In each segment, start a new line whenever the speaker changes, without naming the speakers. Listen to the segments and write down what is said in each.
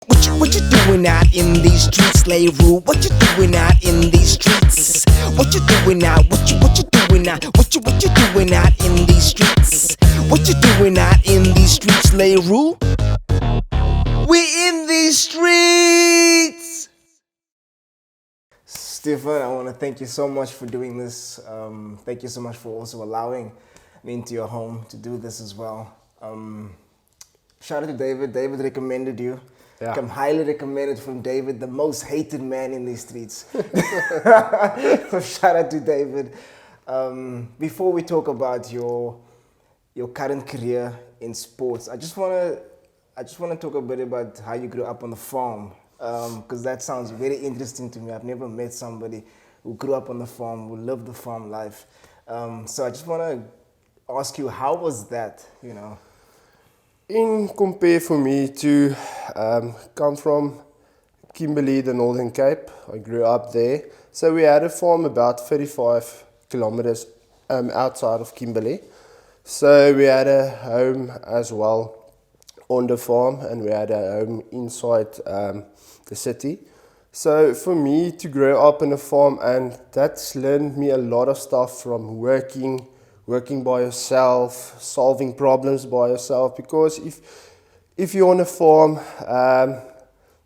What you doing out in these streets, Leroy? What you doing out in these streets? What you doing out? What you doing out? What you doing out in these streets? What you doing out in these streets, Leroy? We in these streets.
Stephan, I want to thank you so much for doing this. Thank you so much for also allowing me into your home to do this as well. Shout out to David. David recommended you.
Yeah.
I'm highly recommended from David, the most hated man in these streets. So shout out to David. Before we talk about your current career in sports, I just want to talk a bit about how you grew up on the farm, because that sounds very interesting to me. I've never met somebody who grew up on the farm, who lived the farm life. So I just want to ask you, how was that? You know.
In compare for me to come from Kimberly, the Northern Cape, I grew up there. So we had a farm about 35 kilometers outside of Kimberly. So we had a home as well on the farm, and we had a home inside the city. So for me to grow up in a farm, and that's learned me a lot of stuff from working by yourself, solving problems by yourself. Because if you're on a farm,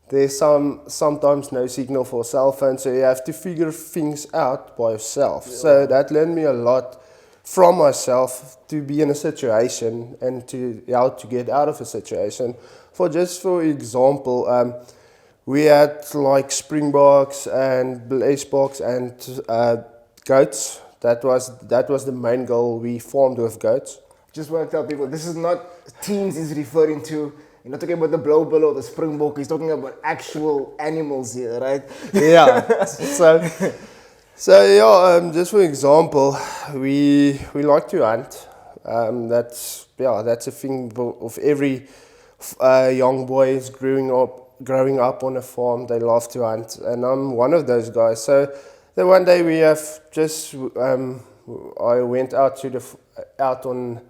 there's sometimes no signal for a cell phone, so you have to figure things out by yourself. Yeah. So that learned me a lot from myself to be in a situation and to how to get out of a situation. For example, we had like springboks and blazeboks and goats. That was the main goal. We farmed with goats.
Just want to tell people, this is not teams he's referring to. You're not talking about the blowbill or the springbok. He's talking about actual animals here, right?
Yeah. So yeah. Just for example, we like to hunt. That's a thing of every young boy is growing up on a farm. They love to hunt, and I'm one of those guys. So. Then one day I went out on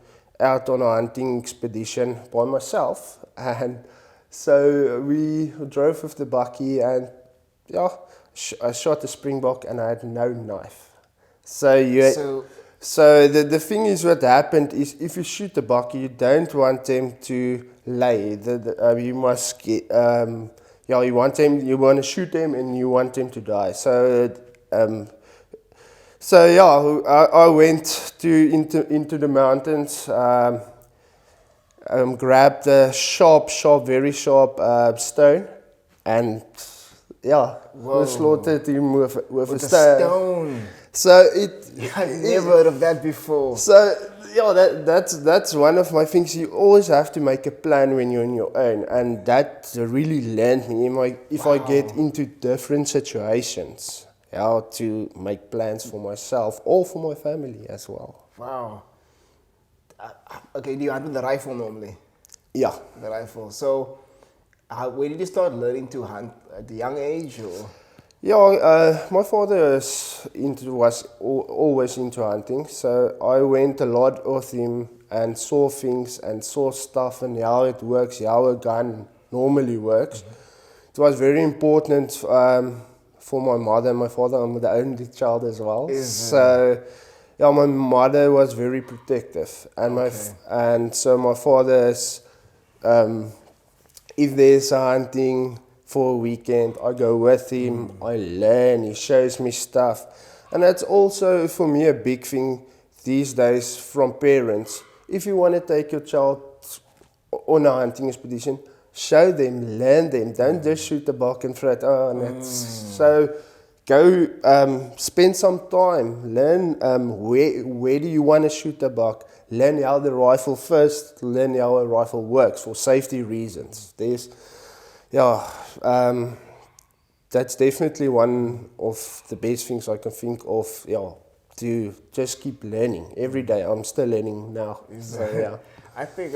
a hunting expedition by myself, and so we drove with the bucky, and I shot a springbok and I had no knife. So the thing is, what happened is, if you shoot the bucky, you don't want them to lay. You must get you want to shoot them and you want them to die. I went into the mountains, grabbed a very sharp stone, and we slaughtered him with a stone. So
I've never heard of that before.
So that's one of my things. You always have to make a plan when you're on your own, and that really learned me if I get into different situations, how to make plans for myself or for my family as well.
Wow. Okay, do you hunt with the rifle normally?
Yeah.
The rifle. So, when did you start learning to hunt? At a young age, or?
Yeah, my father was always into hunting, so I went a lot with him and saw things and saw stuff and how it works, how a gun normally works. Mm-hmm. It was very important for my mother and my father. I'm the only child as well. My mother was very protective, and so my father's if there's a hunting for a weekend, I go with him, I learn, he shows me stuff. And that's also for me a big thing these days from parents. If you want to take your child on a hunting expedition, show them, learn them, don't just shoot the buck and throw it. So go spend some time, learn where do you want to shoot the buck, learn how the rifle first, learn how a rifle works for safety reasons. That's definitely one of the best things I can think of, to just keep learning. Every day I'm still learning now.
I think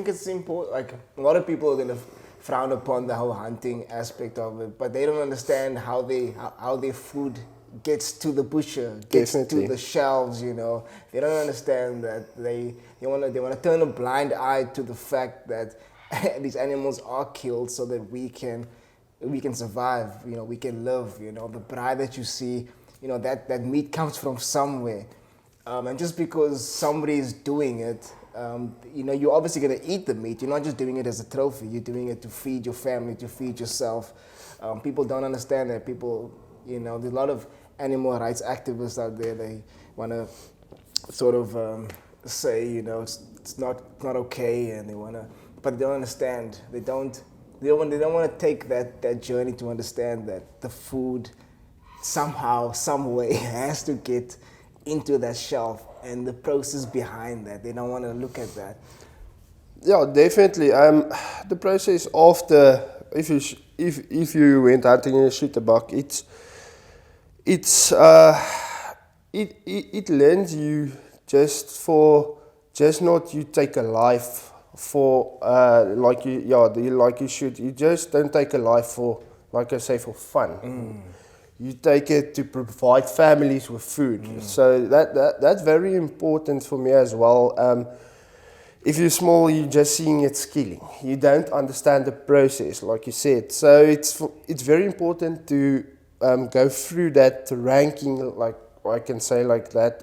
it's important. Like, a lot of people are gonna frown upon the whole hunting aspect of it, but they don't understand how their food gets to the butcher, gets to the shelves. You know, they don't understand that they want to turn a blind eye to the fact that these animals are killed so that we can survive. You know, we can live. You know, the pride that you see, you know, that meat comes from somewhere, and just because somebody is doing it, you know, you're obviously gonna eat the meat. You're not just doing it as a trophy. You're doing it to feed your family, to feed yourself. People don't understand that. People, you know, there's a lot of animal rights activists out there. They want to sort of say, you know, it's not okay, and they want to, but they don't understand. They don't want to take that journey to understand that the food somehow, some way has to get into that shelf, and the process behind that. They don't want to look at that.
Yeah, definitely. The process after, if you went hunting and you shoot a buck, it lends you just not you take a life for like you should. You just don't take a life for, like I say, for fun. You take it to provide families with food. So that's very important for me as well. If you're small, you're just seeing it killing. You don't understand the process, like you said. So it's very important to go through that ranking, like I can say like that,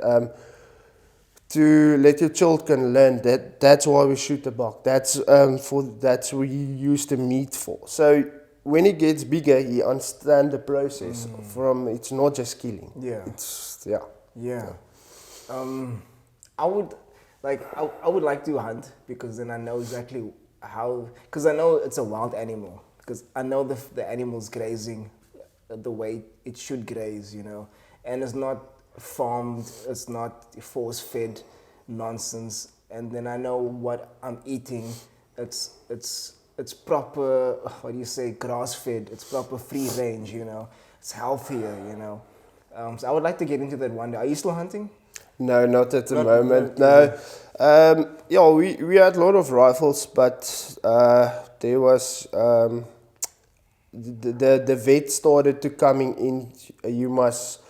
to let your children learn that's why we shoot the buck. That's what we use the meat for. So when he gets bigger, he understands the process. From it's not just killing.
Yeah.
Yeah.
I would like to hunt, because then I know exactly how, because I know it's a wild animal, because I know the animal's grazing the way it should graze, you know, and it's not farmed, it's not force-fed nonsense, and then I know what I'm eating. It's proper, what do you say, grass-fed. It's proper free range, you know. It's healthier, you know. So I would like to get into that one day. Are you still hunting?
No, not at the moment. No. Yeah, we had a lot of rifles, but there was the vet started to coming in. You must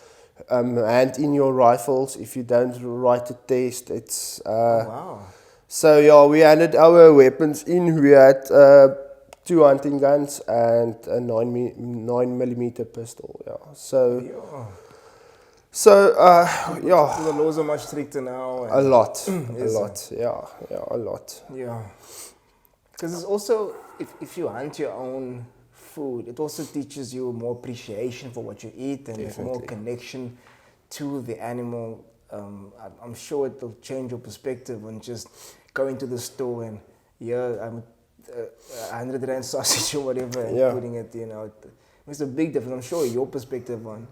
hand in your rifles. If you don't write a test, it's
Wow.
So yeah, we handed our weapons in. We had 2 hunting guns and a 9mm pistol. Yeah. So
Yeah.
So
So the laws are much stricter now.
a lot.
Is it?
Yeah, a lot.
Yeah. Because it's also, if you hunt your own food, it also teaches you more appreciation for what you eat, and there's more connection to the animal. I'm sure it will change your perspective on just going to the store and 100 rand sausage or whatever, and putting it, you know, it makes a big difference. I'm sure your perspective on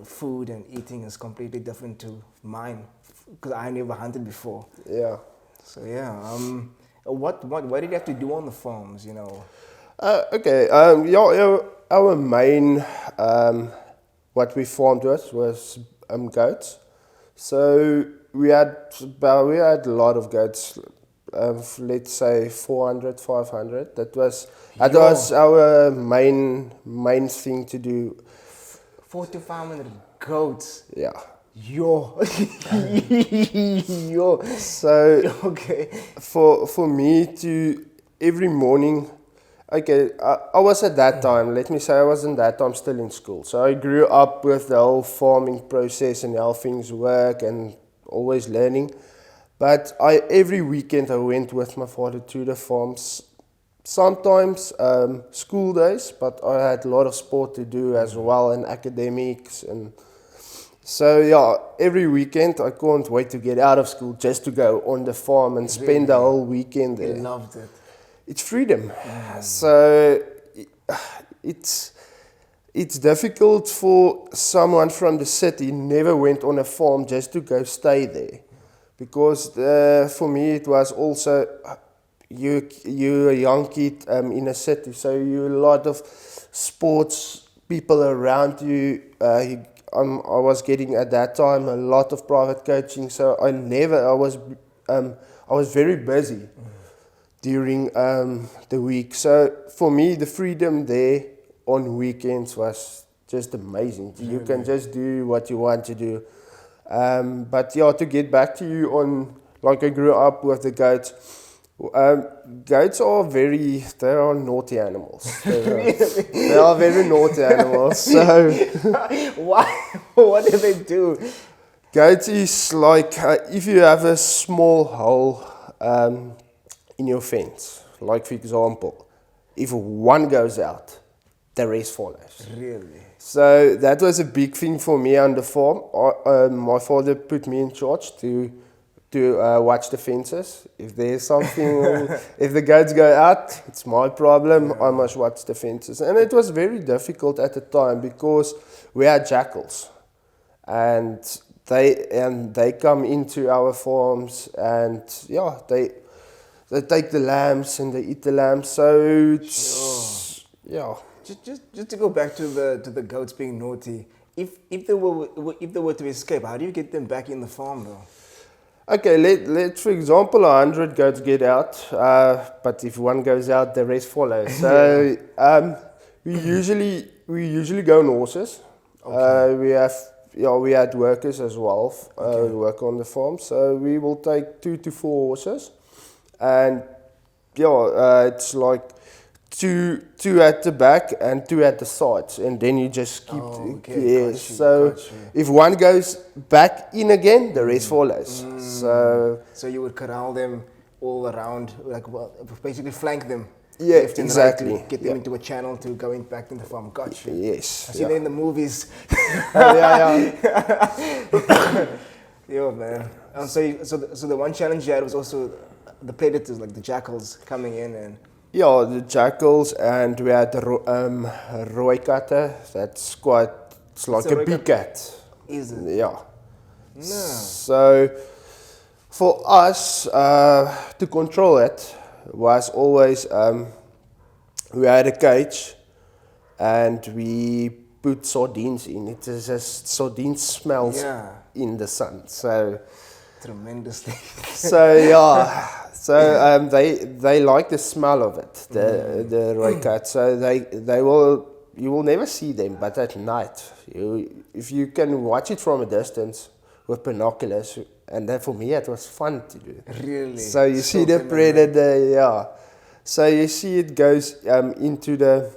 food and eating is completely different to mine, because I never hunted before.
Yeah.
So yeah, what did you have to do on the farms, you know?
Okay. Our main what we farmed with was goats. So we had a lot of goats. Let's say 400, 500. That was our main thing to do.
400 to 500 goats.
Yeah.
Yo.
So
okay.
For me to every morning, okay, I was at that time, let me say I wasn't that time still in school. So I grew up with the whole farming process and how things work and always learning. But every weekend I went with my father to the farms. Sometimes school days, but I had a lot of sport to do as well, and academics, and so yeah, every weekend I can't wait to get out of school just to go on the farm and spend the whole weekend there.
I loved it.
It's freedom. So it's difficult for someone from the city never went on a farm just to go stay there, because for me it was also you're a young kid in a city, so you a lot of sports people around you. I was getting at that time a lot of private coaching, so I was very busy during the week. So for me, the freedom there on weekends was just amazing. You can just do what you want to do. But yeah, to get back to you on, like I grew up with the goats. Goats are they are naughty animals. They are very naughty animals. So,
Why? What do they do?
goats is like if you have a small hole in your fence, like for example, if one goes out, the rest follows.
Really?
So that was a big thing for me on the farm. My father put me in charge to watch the fences. If there's something, if the goats go out, it's my problem. I must watch the fences. And it was very difficult at the time because we had jackals, and they come into our farms, and they take the lambs and they eat the lambs. So it's,
Just to go back to the goats being naughty. If they were to escape, how do you get them back in the farm though?
Okay, let for example 100 goats get out, but if one goes out, the rest follows. So we usually go on horses.
Okay.
We had workers as well who work on the farm. So we will take 2 to 4 horses, and it's like two at the back and 2 at the sides, and then you just keep.
Got you.
If one goes back in again, the rest follows.
So you would corral them all around, basically flank them.
Yeah,
left and
exactly.
right to get them into a channel to go back in the farm. Got you.
Yes.
I see that in the movies. Yo, man. So the one challenge you had was also the predators, like the jackals, coming in and.
Yeah, the jackals, and we had the rooi katte. It's like a big cat.
Is it?
Yeah.
No.
So for us to control it was always we had a cage and we put sardines in. It is just sardine smells in the sun. So
tremendously.
So they like the smell of it, the rooi cat. So you will never see them, but at night, if you can watch it from a distance with binoculars, and then for me it was fun to do.
Really?
So you see the predator, So you see it goes into the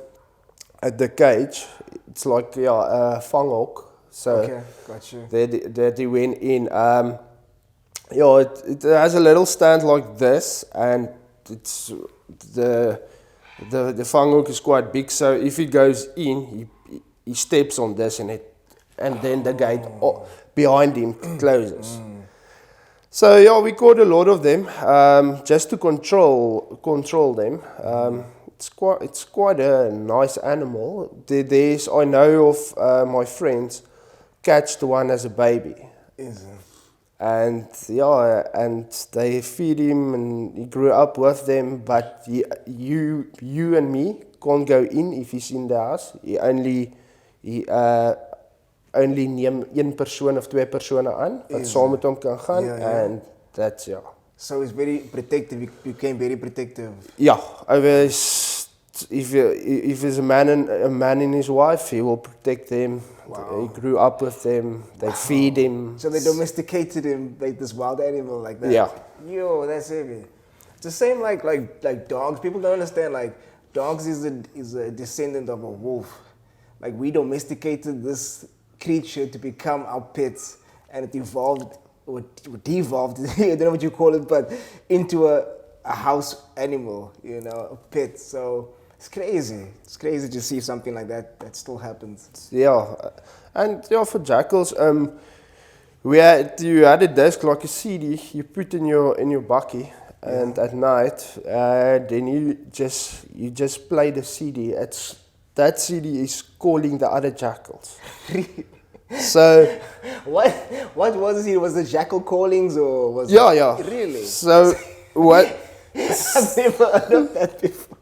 cage. It's like a fanghok. So
okay, got you.
that they went in. It has a little stand like this, and it's the fanghok is quite big. So if he goes in, he steps on this, and then the gate behind him closes. So we caught a lot of them just to control them. It's quite a nice animal. I know of my friends catched one as a baby.
Is it?
And they feed him, and he grew up with them. But you and me can't go in if he's in the house. He only neem 1 persoon of 2 persone aan wat saam met hom kan gaan, and that's
So he's very protective. He became very protective.
Yeah, I was. If there's a man and his wife, he will protect them. Wow. He grew up with them. They feed him.
So they domesticated him like this wild animal like that.
Yeah.
Yo, that's heavy. It's the same like dogs. People don't understand. Like dogs is a descendant of a wolf. Like we domesticated this creature to become our pets, and it evolved or devolved. I don't know what you call it, but into a house animal. A pet. So. It's crazy. It's crazy to see something like that still happens.
Yeah, and for jackals, you had a desk like a CD you put in your bakkie, and at night, then you just play the CD. That CD is calling the other jackals. So
what was the CD? Was the jackal callings or was
it?
Really?
So what?
I've never heard of that before.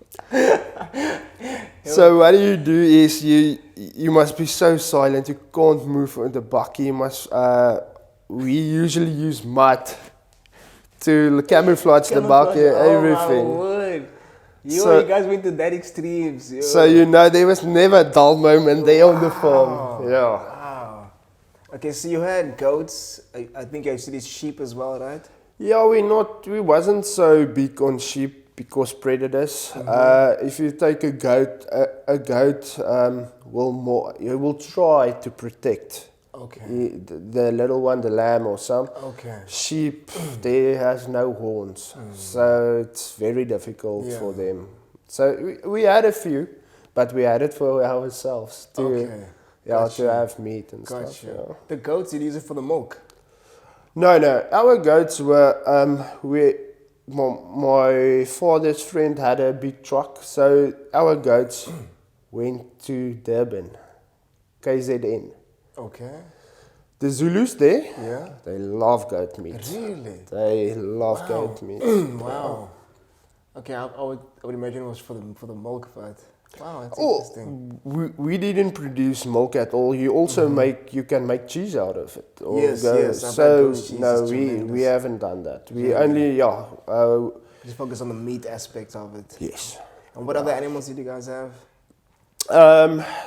So what you do is you must be so silent. You can't move in the bakkie. We usually use mud to camouflage the bakkie, everything.
My word. You guys went to that extremes.
So there was never a dull moment there on the farm. Yeah.
Wow. Okay, so you had goats. I think you actually sheep as well, right?
Yeah, we wasn't so big on sheep because predators. If you take a goat, a goat will try to protect
Okay.
the little one, the lamb or some.
Okay.
Sheep, they has no horns, so it's very difficult
Yeah.
for them. So we had a few, but we had it for ourselves to,
Okay.
yeah,
Gotcha.
to have meat and
Gotcha.
stuff. Yeah.
The goats, you use it for the milk.
No, our goats were my father's friend had a big truck, so our goats went to Durban, KZN.
Okay.
The Zulus there,
Yeah.
they love goat meat.
Really?
They love
Wow.
goat meat.
Wow. Okay, I would imagine it was for the milk, but wow, that's
Oh,
interesting.
we didn't produce milk at all. You also you can make cheese out of it. Or
Yes, yes, I've had
So
goat's cheese,
no,
it's
we
tremendous.
haven't done that. We
Yeah.
only
Just focus on the meat aspect of it.
yes.
And what other animals did you guys have?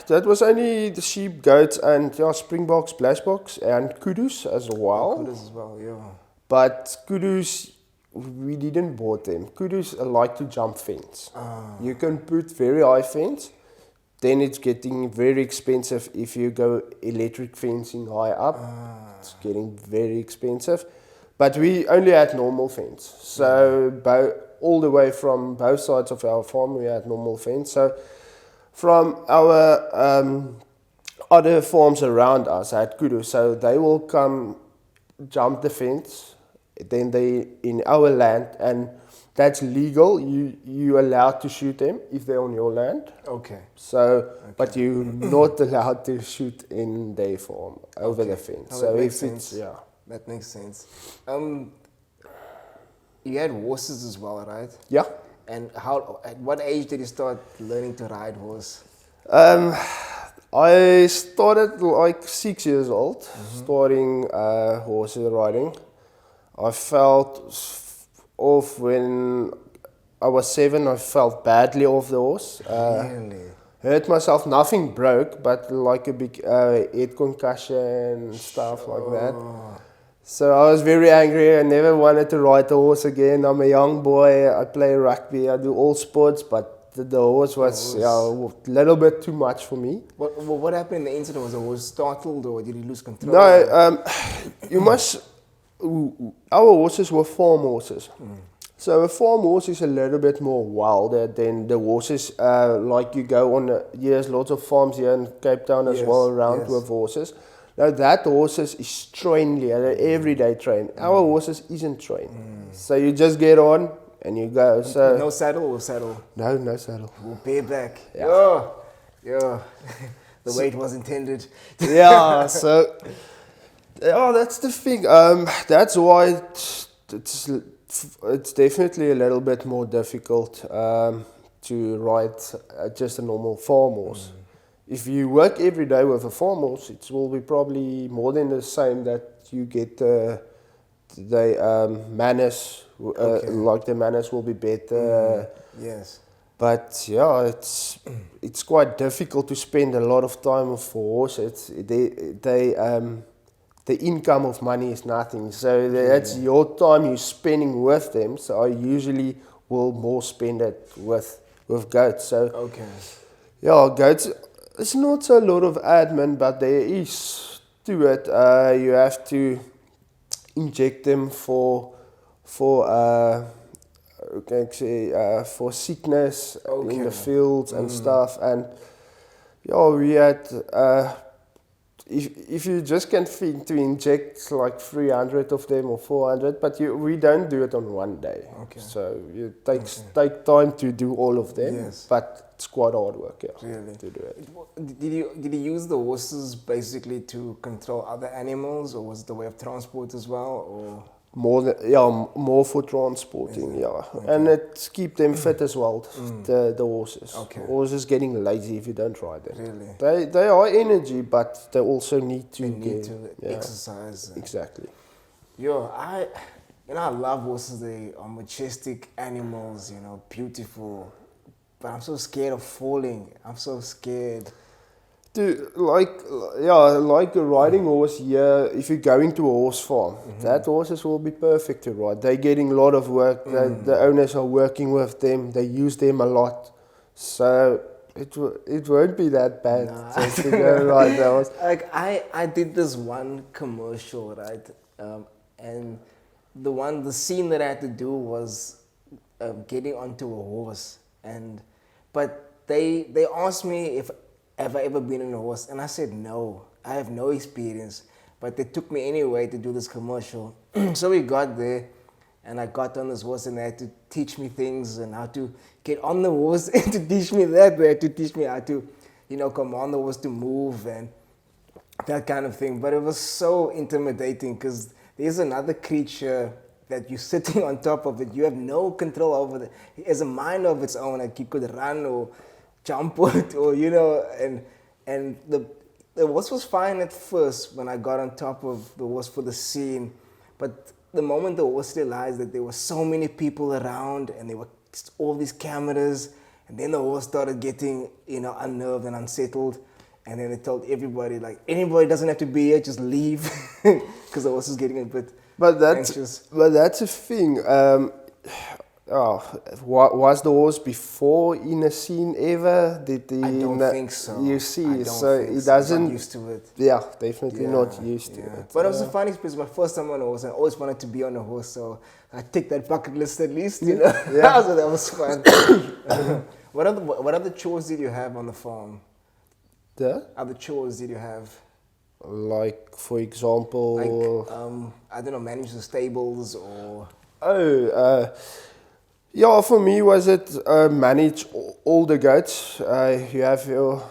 That was only the sheep, goats, and springboks, blashboks, and kudus as well.
Kudos as well, yeah.
But kudus, we didn't bought them. Kudus like to jump fence. You can put very high fence, then it's getting very expensive if you go electric fencing high up. It's getting very expensive. But we only had normal fence. So all the way from both sides of our farm, we had normal fence. So from our other farms around us had kudu, so they will come jump the fence, then they in our land, and that's legal. You allowed to shoot them if they're on your land.
Okay.
So, but you're not allowed to shoot in their farm over the fence.
Oh,
So
that
if
makes
it's
sense. That makes sense. You had horses as well, right?
yeah.
And at what age did you start learning to ride horse?
I started like 6 years old, starting horse riding. I felt off when I was 7. I felt badly off the horse.
Really?
Hurt myself. Nothing broke, but like a big head concussion and stuff like that. So I was very angry. I never wanted to ride a horse again. I'm a young boy. I play rugby. I do all sports, but the horse was a little bit too much for me.
What happened in the incident? Was the horse startled or did he lose control?
No, you must. Our horses were farm horses. So a farm horse is a little bit more wilder than the horses like you go on. There's lots of farms here in Cape Town as well around with horses. Now that horses is trained, everyday trained. Our horses isn't trained. So you just get on and you go. So
No saddle or saddle?
no saddle.
We'll pay back.
Yeah.
Yeah. The weight was intended.
Yeah, so that's the thing. That's why it's definitely a little bit more difficult to ride just a normal farm horse. If you work every day with a farm horse, it will be probably more than the same that you get the manners. Like the manners will be better.
Yes.
But yeah, it's quite difficult to spend a lot of time with horses. The income of money is nothing. So that's your time you're spending with them. So I usually will more spend it with goats. So yeah, goats. It's not a lot of admin, but there is to it. You have to inject them for sickness in the fields and stuff. And yeah, we had. If you just can think to inject like 300 of them or 400, but we don't do it on one day. So it takes time to do all of them, but it's quite hard work, to do it.
Did you use the horses basically to control other animals, or was it the way of transport as well, or?
More for transporting, and it keep them fit as well. The horses. Horses getting lazy if you don't ride them.
Really?
They are energy, but they also need to
exercise.
Exactly.
I love horses. They are majestic animals. Beautiful. But I'm so scared of falling. I'm so scared
like riding horse here. If you're going to a horse farm, that horses will be perfect to ride. They're getting a lot of work. The owners are working with them. They use them a lot, so it won't be that bad to go ride the horse.
Like I did this one commercial, right? And the scene that I had to do was getting onto a horse, but they asked me if have I ever been on a horse, and I said no, I have no experience. But they took me anyway to do this commercial. So we got there, and I got on this horse, and they had to teach me things and how to get on the horse, and to teach me that. They had to teach me how to, command the horse to move and that kind of thing. But it was so intimidating because there's another creature that you're sitting on top of it. You have no control over it. It has a mind of its own. Like you could run or jump it, or and the horse was fine at first when I got on top of the horse for the scene, but the moment the horse realized that there were so many people around and there were all these cameras, and then the horse started getting unnerved and unsettled, and then it told everybody, like, anybody doesn't have to be here, just leave, because the horse is getting a bit anxious.
But that's a thing. Was the horse before in a scene ever?
I don't think so.
You see,
it doesn't. Not used to it.
Yeah, definitely not used to it.
But it was a funny experience. My first time on a horse, I always wanted to be on a horse, so I ticked that bucket list at least. Yeah. So that was fun. What other chores did you have on the farm? Other chores did you have?
Like, for example,
I don't know, manage the stables or.
Yeah, for me was it manage all the goats. You have your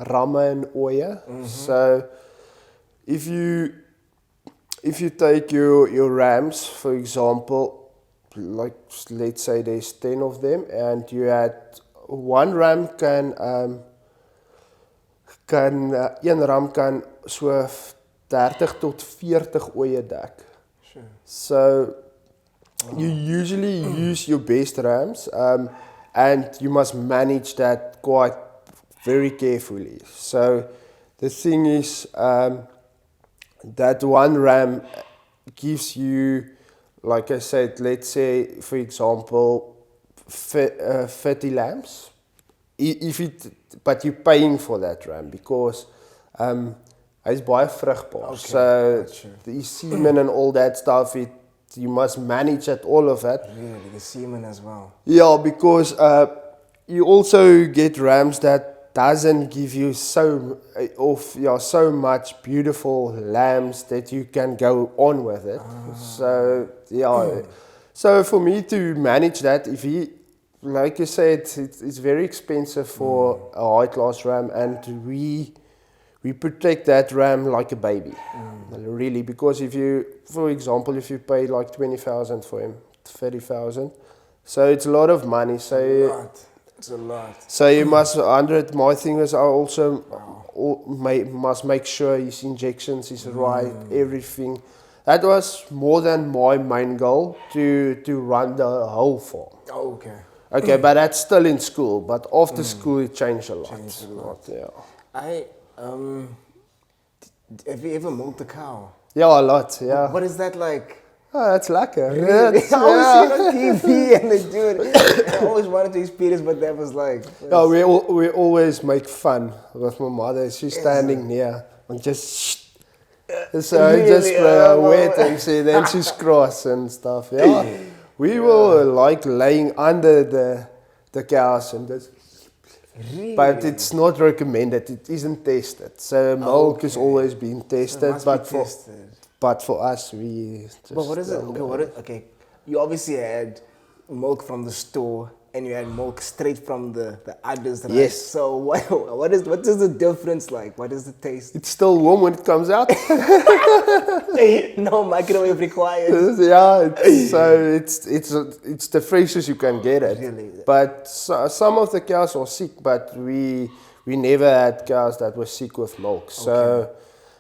ramme and oya. So if you take your rams, for example, like let's say there's 10 of them, and you had one ram een ram kan so 30 tot 40 oye dek.
Sure.
So you usually use your best rams, and you must manage that quite very carefully. So the thing is, that one ram gives you, like I said, let's say, for example, 30 lambs. But you're paying for that ram because hy's baie vrugbaar.
Okay,
so
gotcha.
the semen and all that stuff, you must manage all of that.
Really, the semen as well.
Yeah, because you also get rams that doesn't give you so much beautiful lambs that you can go on with it. So yeah, so for me to manage that, like you said, it's very expensive for a high class ram, and we protect that ram like a baby, really, because for example, if you pay like 20,000 for him, 30,000, so it's a lot of money. So
it's a lot.
So you must my thing is I also must make sure his injections is right, everything. That was more than my main goal to run the whole farm.
Oh, okay.
Okay, but that's still in school. But after school, it changed a lot.
Yeah. Have you ever milked a cow?
Yeah, a lot. Yeah.
What is that like?
Oh, that's lekker.
Really? I always see it on TV and they do it. I always wanted to experience what that was like.
Yeah, we always make fun with my mother. She's standing near and just so
Really?
just wet and then she's cross and stuff. Yeah. We were like laying under the cows and this.
Really?
But it's not recommended. It isn't tested. So milk is always being tested, but for us, we just.
But what is it? Okay, you obviously had milk from the store, and you had milk straight from the udders, right?
Yes.
So what is the difference like? What is the taste?
It's still warm when it comes out.
No microwave required.
Yeah, it's the freshest you can get it.
Really?
But some of the cows are sick, but we never had cows that were sick with milk. So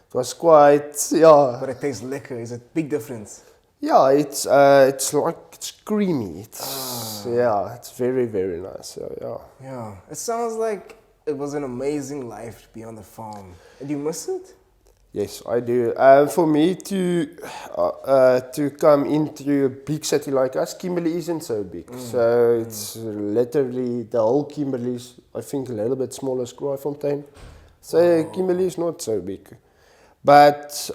it was quite
But it tastes liquor. Is it big difference?
Yeah, it's creamy. It's very, very nice. So
Yeah, it sounds like it was an amazing life to be on the farm. And you miss it?
Yes, I do. For me to come into a big city like us, Kimberly isn't so big. So it's literally the whole Kimberly is, I think, a little bit smaller as Kraaifontein. So Kimberly is not so big. But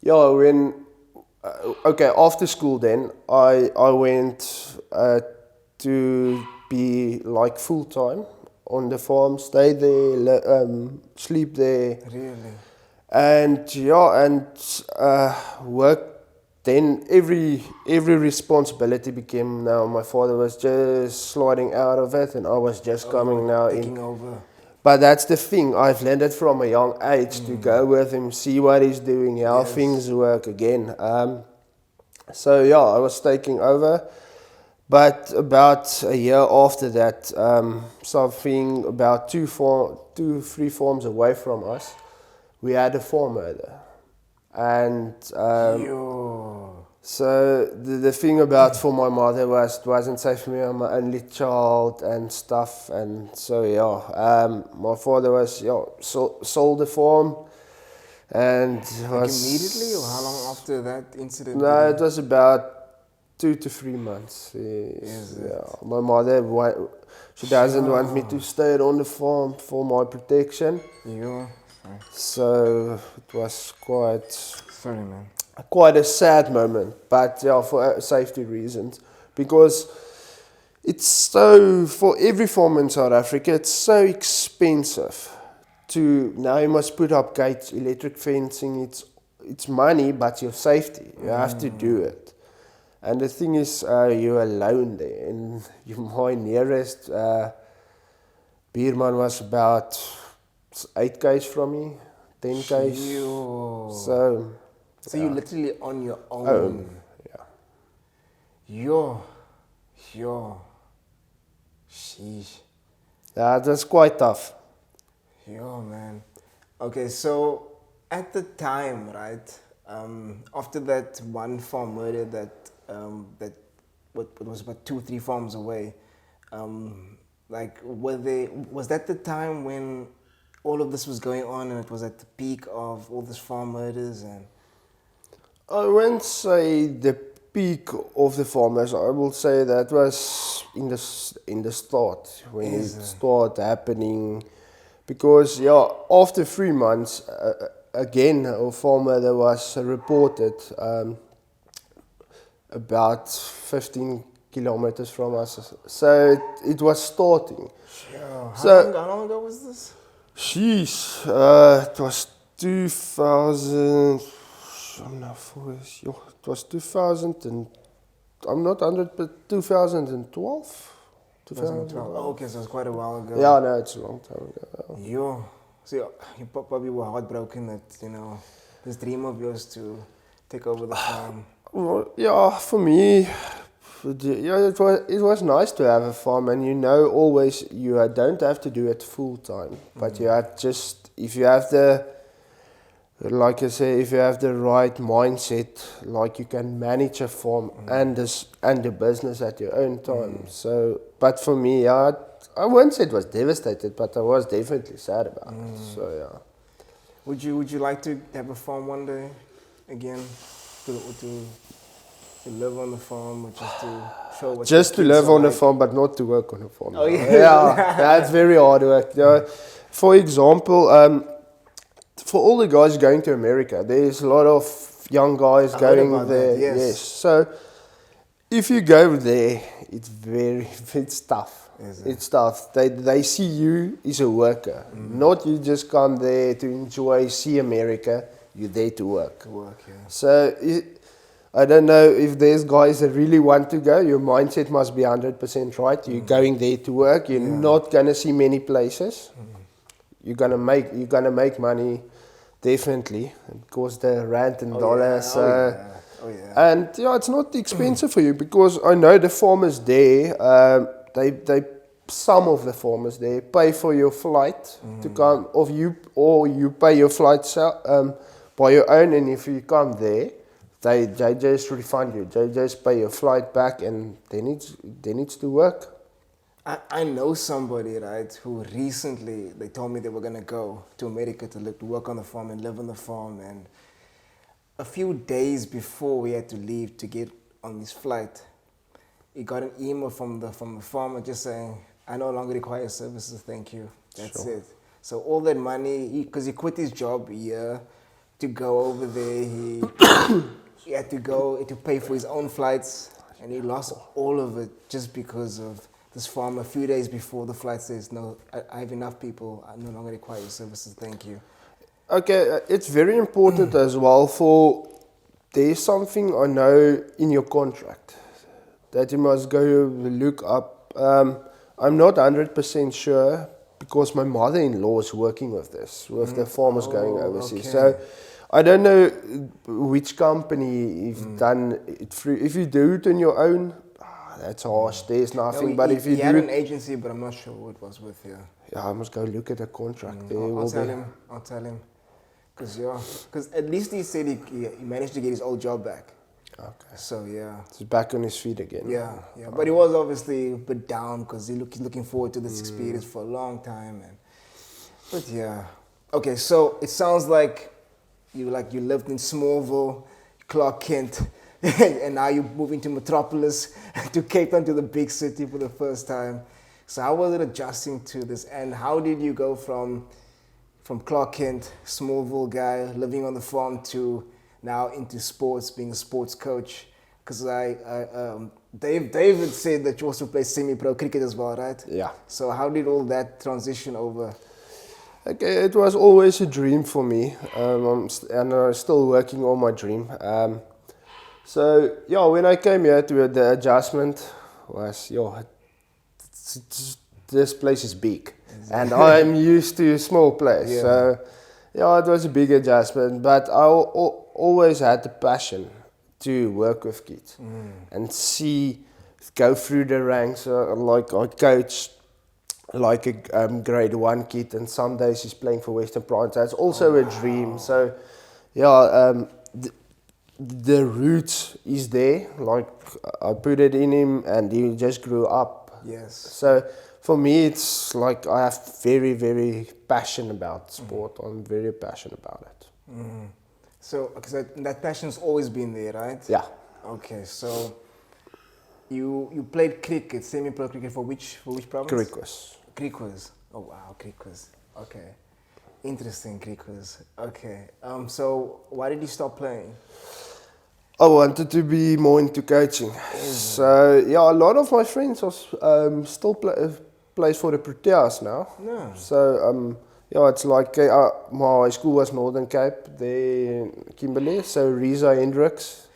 yeah, when after school then I went to be like full time on the farm, stay there, sleep there.
Really?
And work. Then every responsibility became now. My father was just sliding out of it, and I was just coming now
Taking
in.
over.
But that's the thing. I've learned it from a young age to go with him, see what he's doing, how things work again. So yeah, I was taking over. But about a year after that, something about 3 farms away from us, we had a farm murder. And so the thing about for my mother was it wasn't safe for me. I'm my only child and stuff. And so my father was sold the farm. And
Like immediately, or how long after that incident?
No, it was about 2 to 3 months.
Is it?
Yeah, my mother, she doesn't want me to stay on the farm for my protection.
Yeah.
So it was
Sorry, man.
quite a sad moment, but yeah, for safety reasons, because it's so, for every farm in South Africa, it's so expensive to, now you must put up gates, electric fencing, it's money, but your safety, you have to do it. And the thing is, you're alone there, and my nearest beerman was about 8 k's from me, 10 k's. So
you're literally on your own.
Yeah.
Sheesh.
Yeah, that's quite tough.
Yo, man. Okay, so at the time, right, after that one farm murder that was about 2-3 farms away, like was that the time when all of this was going on and it was at the peak of all these farm murders? And
I won't say the peak of the farmers. I will say that was in the start when it started happening, because after 3 months again a farmer that was reported about 15 kilometers from us. So it was starting.
How long ago was this?
Jeez, it was 2000. I'm not sure. It was 2000 and I'm not 100, but 2012.
2012. Oh, okay, so it's quite a while ago.
Yeah, no, it's a long time ago.
Yo, so you probably were heartbroken that this dream of yours to take over the farm.
Well, yeah, for me, it was nice to have a farm, and always you don't have to do it full time, but you have if you have the, like I say, if you have the right mindset, like you can manage a farm and the business at your own time. So, but for me, I won't say it was devastated, but I was definitely sad about it. So yeah.
Would you like to have a farm one day again? To live on the or just to show what
just to live on the farm, but not to work on the farm.
Oh yeah,
yeah, that's very hard work. For example, for all the guys going to America, there's a lot of young guys going there.
That, yes.
So if you go there, it's tough. It's tough. They see you as a worker, not you just come there to enjoy, see America. You're there to work. So I don't know if there's guys that really want to go. Your mindset must be 100% right. You're going there to work. You're not gonna see many places. You're gonna make money, definitely, because the rand and dollars. And it's not expensive for you, because I know the farmers there. Some of the farmers there pay for your flight to come, or you pay your flight by your own, and if you come there, they just refund you. They just pay your flight back, and they need to work.
I know somebody, right, who recently, they told me they were going to go to America to work on the farm and live on the farm. And a few days before we had to leave to get on this flight, he got an email from the farmer just saying, I no longer require services, thank you. That's it. So all that money, because he quit his job here to go over there, he had to pay for his own flights, and he lost all of it just because of this farmer. A few days before the flight says, no, I have enough people, I no longer require your services, thank you.
Okay, it's very important as well there's something I know in your contract that you must go look up. I'm not 100% sure because my mother-in-law is working with the farmers going overseas.
Okay.
So I don't know which company you've done it through. If you do it on your own, that's harsh. There's nothing.
No,
but if you
he had
do
an agency, but I'm not sure who it was with.
yeah, I must go look at the contract.
I'll tell him. Because at least he said he managed to get his old job back.
Okay.
So yeah.
He's back on his feet again.
Yeah. But he was obviously a bit down because he's looking forward to this experience for a long time. But yeah. Okay, so it sounds like you lived in Smallville, Clark Kent, and now you're moving to Metropolis, to Cape Town, to the big city for the first time. So how was it adjusting to this? And how did you go from Clark Kent, Smallville guy, living on the farm, to now into sports, being a sports coach? Because David said that you also play semi-pro cricket as well, right?
Yeah.
So how did all that transition over?
Okay, it was always a dream for me, and I'm still working on my dream. So yeah, when I came here to the adjustment was this place is big, and I'm used to a small place.
Yeah.
So yeah, it was a big adjustment, but I always had the passion to work with kids and go through the ranks. Like I coached like a grade 1 kid, and some days he's playing for Western Province. That's also a dream. So yeah, the roots is there. Like I put it in him, and he just grew up.
Yes.
So for me, it's like I have very, very passion about sport. I'm very passionate about it.
So that passion's always been there, right?
Yeah.
Okay, so you played cricket, semi-pro cricket for which province? Griquas. Oh wow, Griquas. Okay, interesting, Griquas. Okay. So why did you stop playing?
I wanted to be more into coaching. So yeah, a lot of my friends are still plays for the Proteas now.
No.
So yeah, it's like my school was Northern Cape, there in Kimberly. So Reza Hendricks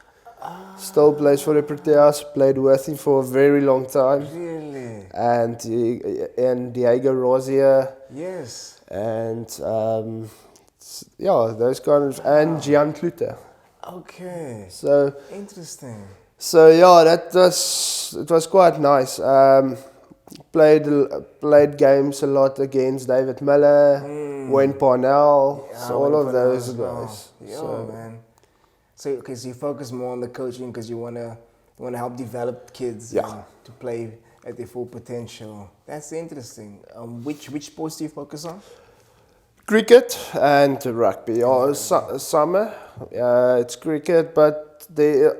still plays for the Proteas. Played with him for a very long time.
Really?
And Diego Rozier.
Yes.
And yeah, those kind of, and Gian Klute.
Okay.
So
interesting.
So yeah, it was quite nice. Played games a lot against David Miller, Wayne Parnell, so all of those guys.
Yeah, man. So you focus more on the coaching because you wanna help develop kids to play at their full potential. That's interesting. Which sports do you focus on?
Cricket and rugby. Summer, it's cricket, but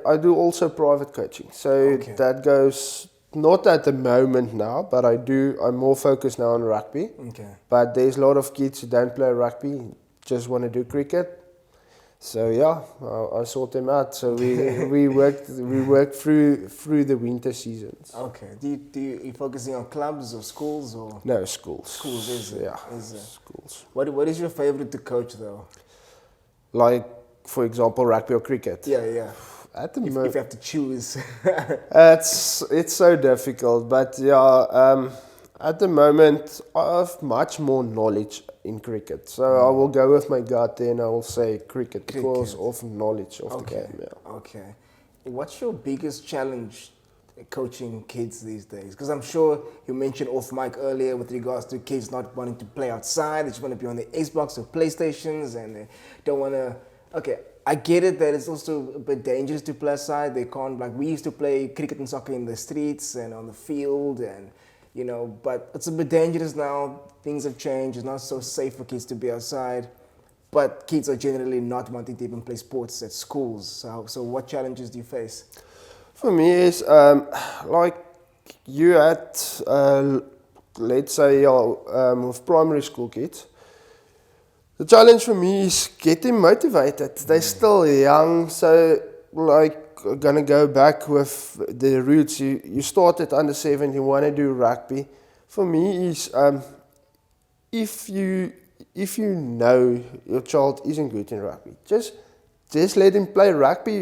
I do also private coaching. So that goes not at the moment now, but I'm more focused now on rugby.
Okay.
But there's a lot of kids who don't play rugby, just want to do cricket. So yeah, I sort them out. So we worked through the winter seasons.
Okay. Do you focusing on clubs or schools or?
No, schools.
Schools, is it?
Yeah,
is it?
schools.
What is your favorite to coach though?
Like, for example, rugby or cricket.
Yeah.
At the
If you have to choose.
It's so difficult, but yeah, at the moment I have much more knowledge in cricket, so I will go with my gut there and I will say cricket because of knowledge of the game. Yeah.
Okay. What's your biggest challenge coaching kids these days? Because I'm sure you mentioned off mic earlier with regards to kids not wanting to play outside, they just want to be on the Xbox or PlayStations and they don't want to. Okay, I get it that it's also a bit dangerous to play outside. They can't, like we used to play cricket and soccer in the streets and on the field, and you know, but it's a bit dangerous now. Things have changed. It's not so safe for kids to be outside. But kids are generally not wanting to even play sports at schools. So what challenges do you face?
For me, is like you had, let's say, with primary school kids. The challenge for me is get them motivated. They're still young, so like gonna go back with the roots. You start at under 7, you want to do rugby. For me, is if you know your child isn't good in rugby, just let him play rugby.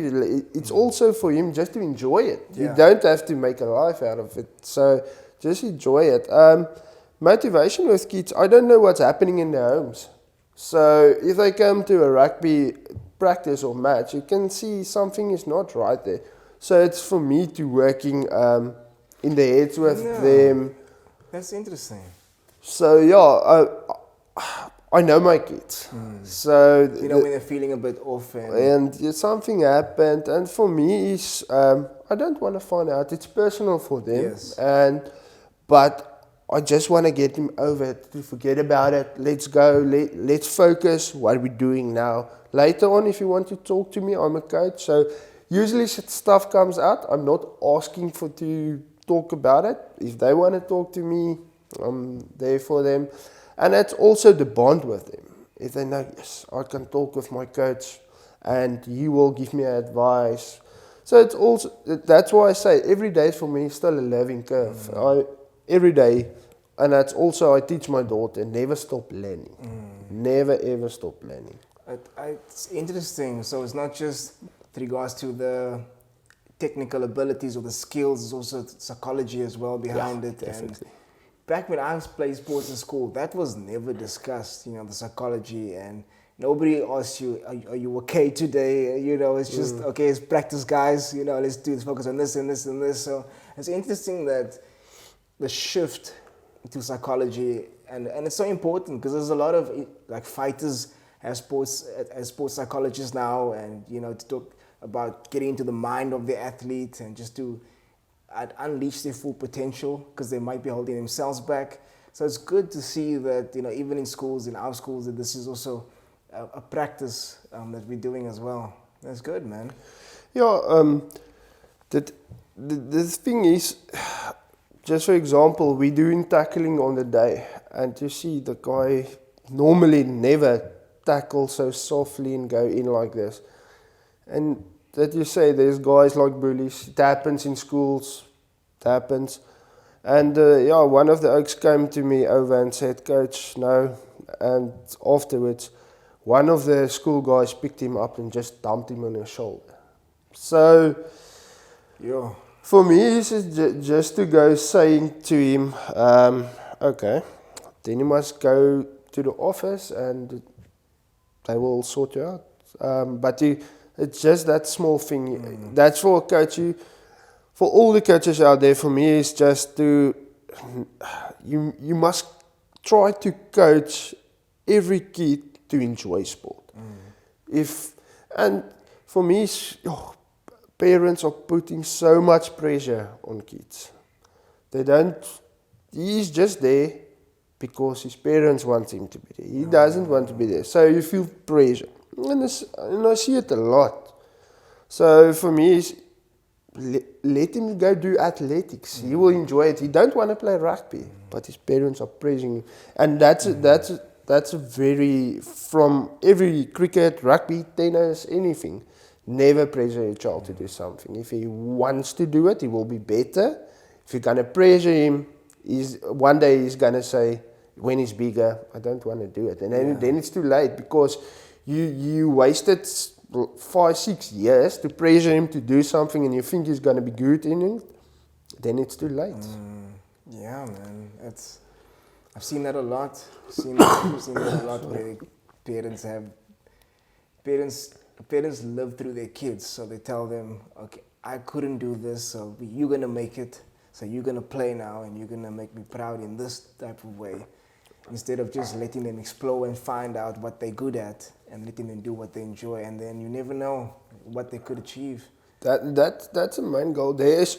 It's also for him just to enjoy it.
Yeah.
You don't have to make a life out of it. So just enjoy it. Motivation with kids, I don't know what's happening in their homes. So if they come to a rugby practice or match, you can see something is not right there. So it's for me to working in the heads with them.
That's interesting.
So I know my kids. So
You know when they're feeling a bit off
and something happened, and for me is I don't want to find out. It's personal for them,
Yes.
but I just want to get them over it, to forget about it. Let's go. Let's focus. What are we doing now? Later on, if you want to talk to me, I'm a coach. So usually stuff comes out. I'm not asking to talk about it. If they want to talk to me, I'm there for them. And that's also the bond with them. If they know, yes, I can talk with my coach and he will give me advice. So it's also, that's why I say every day for me is still a learning curve. Every day. And that's also, I teach my daughter, never stop learning. Never ever stop learning.
It's interesting. So it's not just with regards to the technical abilities or the skills, it's also psychology as well behind it.
Definitely.
And back when I played sports in school, that was never discussed, you know, the psychology, and nobody asks you, are you okay today? You know, it's just, okay, it's practice, guys, you know, let's focus on this and this and this. So it's interesting that the shift to psychology, and it's so important because there's a lot of like fighters as sports psychologists now, and you know, to talk about getting into the mind of the athlete and just to unleash their full potential, because they might be holding themselves back. So it's good to see that, you know, even in schools, in our schools, that this is also a practice that we're doing as well. That's good, man.
Yeah, the thing is, just for example, we're doing tackling on the day, and you see the guy normally never tackle so softly and go in like this. And that you say there's guys like bullies. It happens in schools. It happens. And one of the Oaks came to me over and said, "Coach, no." And afterwards, one of the school guys picked him up and just dumped him on his shoulder. So, for me, it's just to go saying to him, okay, then you must go to the office and they will sort you out. But it's just that small thing. That's for a coach. For all the coaches out there, for me, is just to, you must try to coach every kid to enjoy sport. And for me, parents are putting so much pressure on kids. He's just there because his parents want him to be there. He doesn't want to be there. So you feel pressure. And I see it a lot. So for me, let him go do athletics. He will enjoy it. He don't want to play rugby, but his parents are praising him. And that's a very, from every cricket, rugby, tennis, anything, never pressure your child to do something. If he wants to do it, he will be better. If you're going to pressure him, one day he's going to say, when he's bigger, I don't want to do it. And then it's too late, because you wasted 5-6 years to pressure him to do something, and you think he's going to be good in it, then it's too late.
Yeah, man. I've seen that a lot. I've seen that a lot where parents live through their kids, so they tell them, okay, I couldn't do this, so you're going to make it, so you're going to play now, and you're going to make me proud in this type of way, instead of just letting them explore and find out what they're good at and letting them do what they enjoy, and then you never know what they could achieve.
That's a main goal. There is,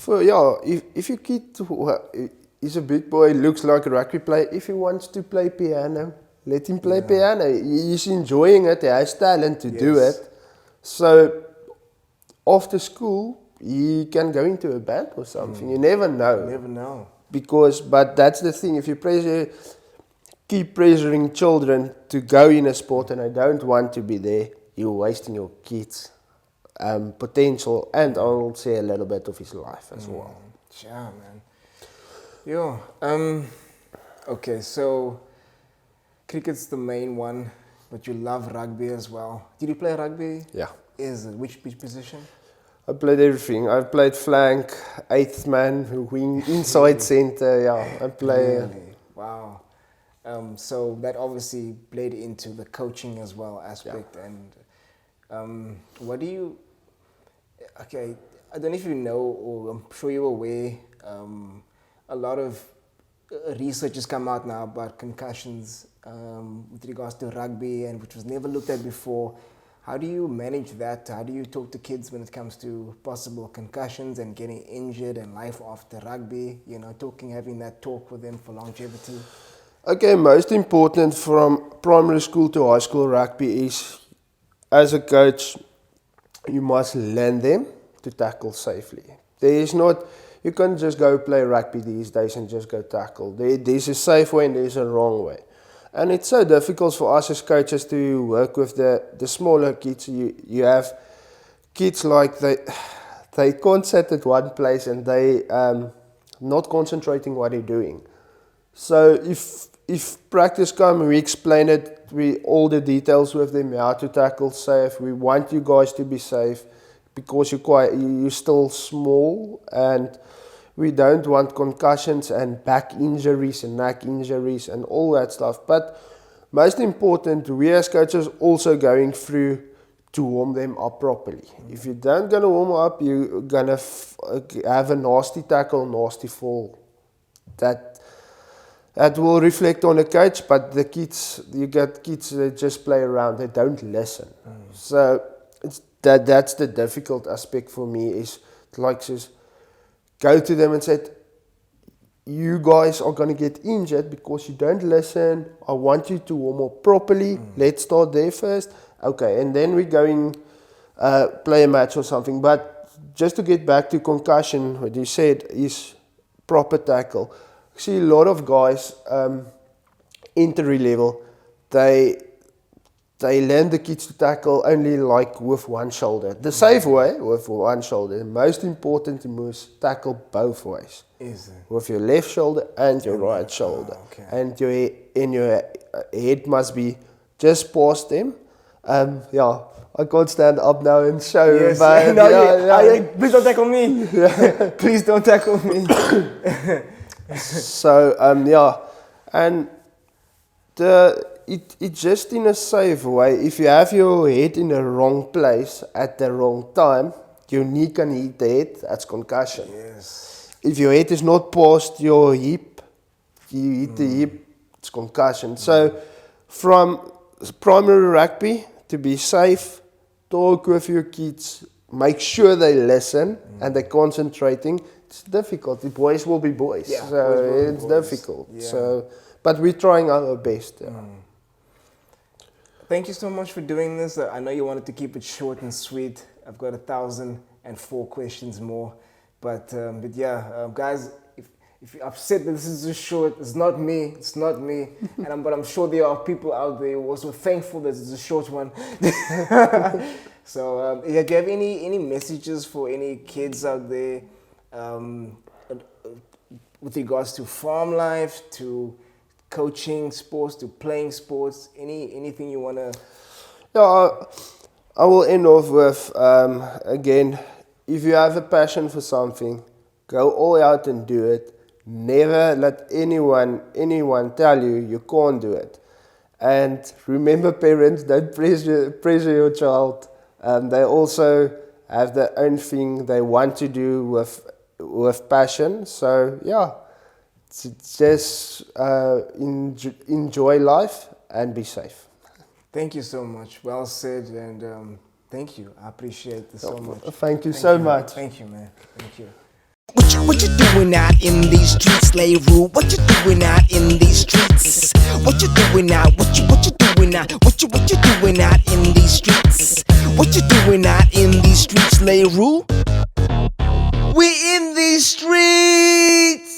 If your kid is a big boy, looks like a rugby player, if he wants to play piano, let him play piano. He's enjoying it, he has talent to do it. So after school, he can go into a band or something. You never know.
You never know.
But that's the thing, if you keep pressuring children to go in a sport and they don't want to be there, you're wasting your kids' potential, and I'll say a little bit of his life as well.
Yeah, man. Okay, so cricket's the main one, but you love rugby as well. Did you play rugby?
Yeah.
Which position?
I played everything. I've played flank, eighth man, wing, inside centre. Yeah, I play.
Really? Wow. So that obviously played into the coaching as well aspect. And what do you? Okay, I don't know if you know, or I'm sure you're aware. A lot of research has come out now about concussions with regards to rugby, and which was never looked at before. How do you manage that? How do you talk to kids when it comes to possible concussions and getting injured and life after rugby? Having that talk with them for longevity.
Okay, most important from primary school to high school rugby is, as a coach, you must learn them to tackle safely. You can't just go play rugby these days and just go tackle. There's a safe way and there's a wrong way. And it's so difficult for us as coaches to work with the smaller kids. You have kids like they can't sit at one place and they not concentrating what they're doing. So if practice come, we explain it, all the details with them, how to tackle safe. We want you guys to be safe because you're still small, and we don't want concussions and back injuries and neck injuries and all that stuff. But most important, we as coaches also going through to warm them up properly. If you don't gonna warm up, you're gonna have a nasty tackle, nasty fall. That will reflect on the coach, but you get kids that just play around, they don't listen. So that's the difficult aspect for me, is like just go to them and say, you guys are going to get injured because you don't listen. I want you to warm up properly. Let's start there first. Okay, and then we're going play a match or something. But just to get back to concussion, what you said is proper tackle. I see a lot of guys, entry level, they learn the kids to tackle only like with one shoulder. The safe way, with one shoulder. The most important is tackle both ways.
Is it?
With your left shoulder and your right shoulder.
Okay.
And your head must be just past them. I can't stand up now and show.
Yes.
But
Please don't tackle me. Please don't tackle me.
So, and it's just in a safe way. If you have your head in the wrong place at the wrong time, your knee can hit the head, that's concussion.
Yes.
If your head is not past your hip, you hit the hip, it's concussion. So from primary rugby, to be safe, talk with your kids, make sure they listen and they're concentrating. It's difficult. The boys will be boys.
Yeah,
so it's difficult. Yeah. So, but we're trying our best. Yeah.
Thank you so much for doing this. I know you wanted to keep it short and sweet. I've got 1,004 questions more. But guys, if you're upset that this is too short, it's not me. It's not me. But I'm sure there are people out there who are also thankful that it's a short one. So, do you have any messages for any kids out there with regards to farm life, to coaching sports, to playing sports? Anything you want to?
Yeah, I will end off with, again, if you have a passion for something, go all out and do it. Never let anyone tell you can't do it. And remember, parents, don't pressure your child. They also have their own thing they want to do with passion. So yeah, just enjoy life and be safe.
Thank you so much. Well said, and thank you. I appreciate this so much.
Thank you so much.
Thank you, man. Thank you.
what you doing out in these streets, Lay Rule? What you doing out in these streets? What you doing out? What you doing out? What you doing out in these streets? What you doing out in these streets, Lay Rule? We in these streets.